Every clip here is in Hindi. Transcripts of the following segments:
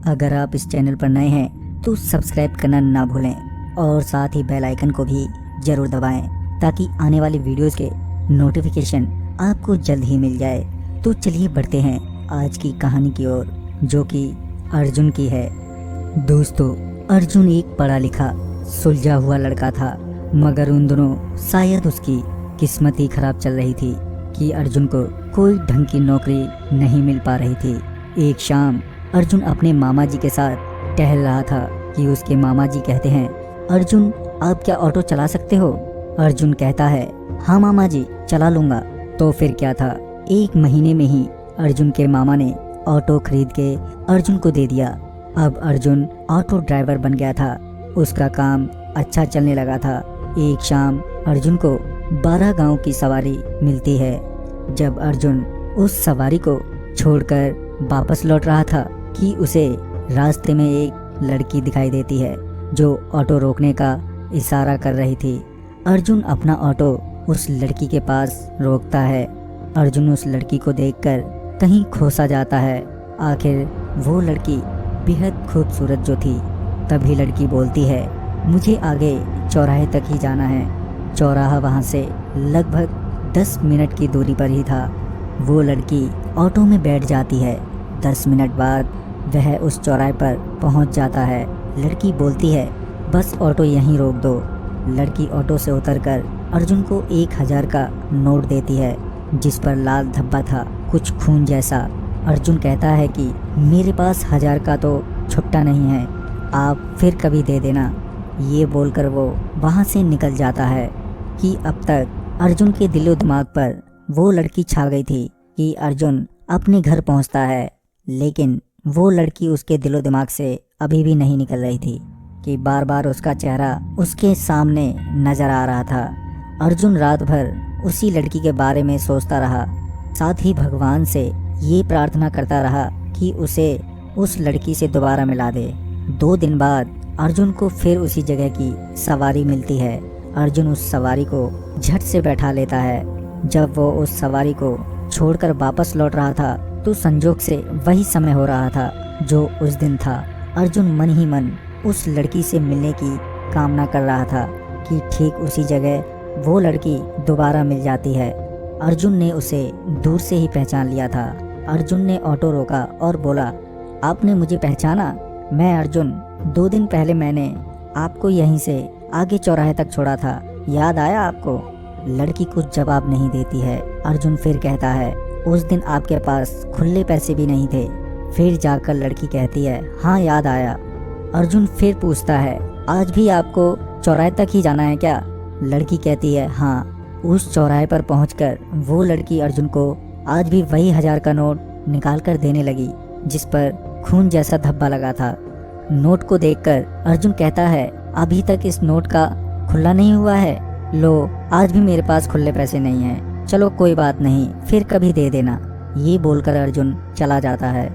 अगर आप इस चैनल पर नए हैं तो सब्सक्राइब करना ना भूलें और साथ ही बेल आइकन को भी जरूर दबाएं ताकि आने वाली वीडियोस के नोटिफिकेशन आपको जल्द ही मिल जाए। तो चलिए बढ़ते हैं आज की कहानी की ओर, जो कि अर्जुन की है। दोस्तों, अर्जुन एक पढ़ा लिखा सुलझा हुआ लड़का था, मगर उन दिनों शायद उसकी किस्मत ही खराब चल रही थी कि अर्जुन को कोई ढंग की नौकरी नहीं मिल पा रही थी। एक शाम अर्जुन अपने मामा जी के साथ टहल रहा था कि उसके मामा जी कहते हैं, अर्जुन आप क्या ऑटो चला सकते हो? अर्जुन कहता है, हाँ मामा जी चला लूँगा। तो फिर क्या था, 1 महीने में ही अर्जुन के मामा ने ऑटो खरीद के अर्जुन को दे दिया। अब अर्जुन ऑटो ड्राइवर बन गया था, उसका काम अच्छा चलने लगा था। एक शाम अर्जुन को 12 गांव की सवारी मिलती है। जब अर्जुन उस सवारी को छोड़कर वापस लौट रहा था कि उसे रास्ते में एक लड़की दिखाई देती है जो ऑटो रोकने का इशारा कर रही थी। अर्जुन अपना ऑटो उस लड़की के पास रोकता है। अर्जुन उस लड़की को देखकर कहीं खो सा जाता है। आखिर वो लड़की बेहद खूबसूरत जो थी। तभी लड़की बोलती है, मुझे आगे चौराहे तक ही जाना है। चौराहा वहाँ से लगभग 10 मिनट की दूरी पर ही था। वो लड़की ऑटो में बैठ जाती है। 10 मिनट बाद वह उस चौराहे पर पहुँच जाता है। लड़की बोलती है, बस ऑटो यहीं रोक दो। लड़की ऑटो से उतरकर अर्जुन को 1000 का नोट देती है, जिस पर लाल धब्बा था, कुछ खून जैसा। अर्जुन कहता है कि मेरे पास 1000 का तो छुट्टा नहीं है, आप फिर कभी दे देना। ये बोलकर वो वहाँ से निकल जाता है कि अब तक अर्जुन के दिलो दिमाग पर वो लड़की छा गई थी कि अर्जुन अपने घर पहुँचता है। लेकिन वो लड़की उसके दिलो दिमाग से अभी भी नहीं निकल रही थी कि बार बार उसका चेहरा उसके सामने नजर आ रहा था। अर्जुन रात भर उसी लड़की के बारे में सोचता रहा, साथ ही भगवान से ये प्रार्थना करता रहा कि उसे उस लड़की से दोबारा मिला दे। 2 दिन बाद अर्जुन को फिर उसी जगह की सवारी मिलती है। अर्जुन उस सवारी को झट से बैठा लेता है। जब वो उस सवारी को छोड़कर वापस लौट रहा था तो संजोग से वही समय हो रहा था जो उस दिन था। अर्जुन मन ही मन उस लड़की से मिलने की कामना कर रहा था कि ठीक उसी जगह वो लड़की दोबारा मिल जाती है। अर्जुन ने उसे दूर से ही पहचान लिया था। अर्जुन ने ऑटो रोका और बोला, आपने मुझे पहचाना? मैं अर्जुन, 2 दिन पहले मैंने आपको यहीं से आगे चौराहे तक छोड़ा था, याद आया आपको? लड़की कुछ जवाब नहीं देती है। अर्जुन फिर कहता है, उस दिन आपके पास खुले पैसे भी नहीं थे। फिर जाकर लड़की कहती है, हाँ याद आया। अर्जुन फिर पूछता है, आज भी आपको चौराहे तक ही जाना है क्या? लड़की कहती है, हाँ। उस चौराहे पर पहुंचकर वो लड़की अर्जुन को आज भी वही 1000 का नोट निकाल कर देने लगी, जिस पर खून जैसा धब्बा लगा था। नोट को देखकर अर्जुन कहता है, अभी तक इस नोट का खुला नहीं हुआ है। लो, आज भी मेरे पास खुले पैसे नहीं हैं। चलो कोई बात नहीं, फिर कभी दे देना। ये बोलकर अर्जुन चला जाता है।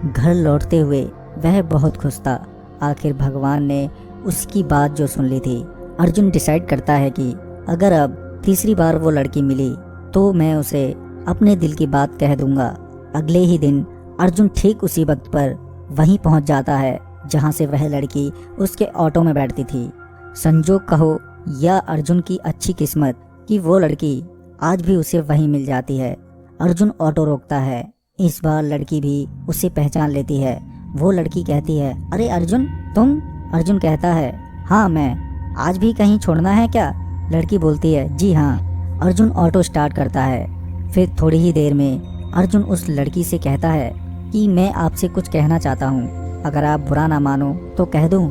घर लौटते हुए वह बहुत खुश था। आखिर भगवान ने उसकी बात जो सुन ली थी। अर्जुन डिसाइड करता है कि अगर अब तीसरी बार वो लड़की मिली तो मैं उसे अपने दिल की बात कह दूंगा। अगले ही दिन अर्जुन ठीक उसी वक्त पर वहीं पहुंच जाता है जहां से वह लड़की उसके ऑटो में बैठती थी। संजोग कहो या अर्जुन की अच्छी किस्मत कि वो लड़की आज भी उसे वहीं मिल जाती है। अर्जुन ऑटो रोकता है। इस बार लड़की भी उसे पहचान लेती है। वो लड़की कहती है, अरे अर्जुन तुम? अर्जुन कहता है, हाँ मैं। आज भी कहीं छोड़ना है क्या? लड़की बोलती है, जी हाँ। अर्जुन ऑटो स्टार्ट करता है। फिर थोड़ी ही देर में अर्जुन उस लड़की से कहता है कि मैं आपसे कुछ कहना चाहता हूँ, अगर आप बुरा ना मानो तो कह दूँ।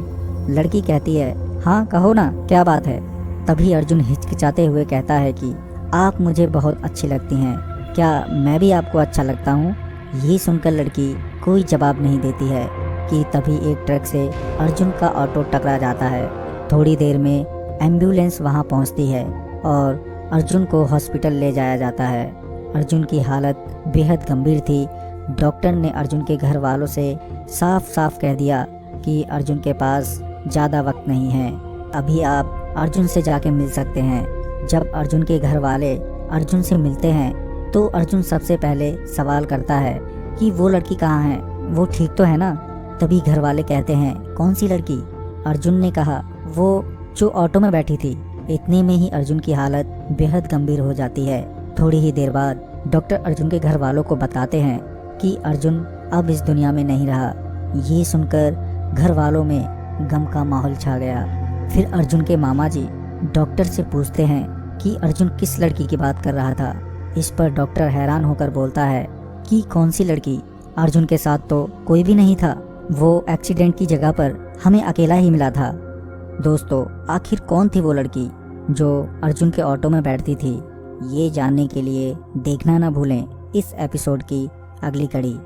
लड़की कहती है, हाँ कहो ना, क्या बात है? तभी अर्जुन हिचकिचाते हुए कहता है कि आप मुझे बहुत अच्छी लगती हैं, क्या मैं भी आपको अच्छा लगता हूँ? ये सुनकर लड़की कोई जवाब नहीं देती है कि तभी एक ट्रक से अर्जुन का ऑटो टकरा जाता है। थोड़ी देर में एम्बुलेंस वहां पहुंचती है और अर्जुन को हॉस्पिटल ले जाया जाता है। अर्जुन की हालत बेहद गंभीर थी। डॉक्टर ने अर्जुन के घर वालों से साफ साफ कह दिया कि अर्जुन के पास ज़्यादा वक्त नहीं है, अभी आप अर्जुन से जाके मिल सकते हैं। जब अर्जुन के घर वाले अर्जुन से मिलते हैं तो अर्जुन सबसे पहले सवाल करता है कि वो लड़की कहाँ है, वो ठीक तो है ना? तभी घर वाले कहते हैं, कौन सी लड़की? अर्जुन ने कहा, वो जो ऑटो में बैठी थी। इतने में ही अर्जुन की हालत बेहद गंभीर हो जाती है। थोड़ी ही देर बाद डॉक्टर अर्जुन के घर वालों को बताते हैं कि अर्जुन अब इस दुनिया में नहीं रहा। ये सुनकर घर वालों में गम का माहौल छा गया। फिर अर्जुन के मामा जी डॉक्टर से पूछते हैं कि अर्जुन किस लड़की की बात कर रहा था। इस पर डॉक्टर हैरान होकर बोलता है कि कौन सी लड़की? अर्जुन के साथ तो कोई भी नहीं था। वो एक्सीडेंट की जगह पर हमें अकेला ही मिला था। दोस्तों, आखिर कौन थी वो लड़की जो अर्जुन के ऑटो में बैठती थी? ये जानने के लिए देखना ना भूलें इस एपिसोड की अगली कड़ी।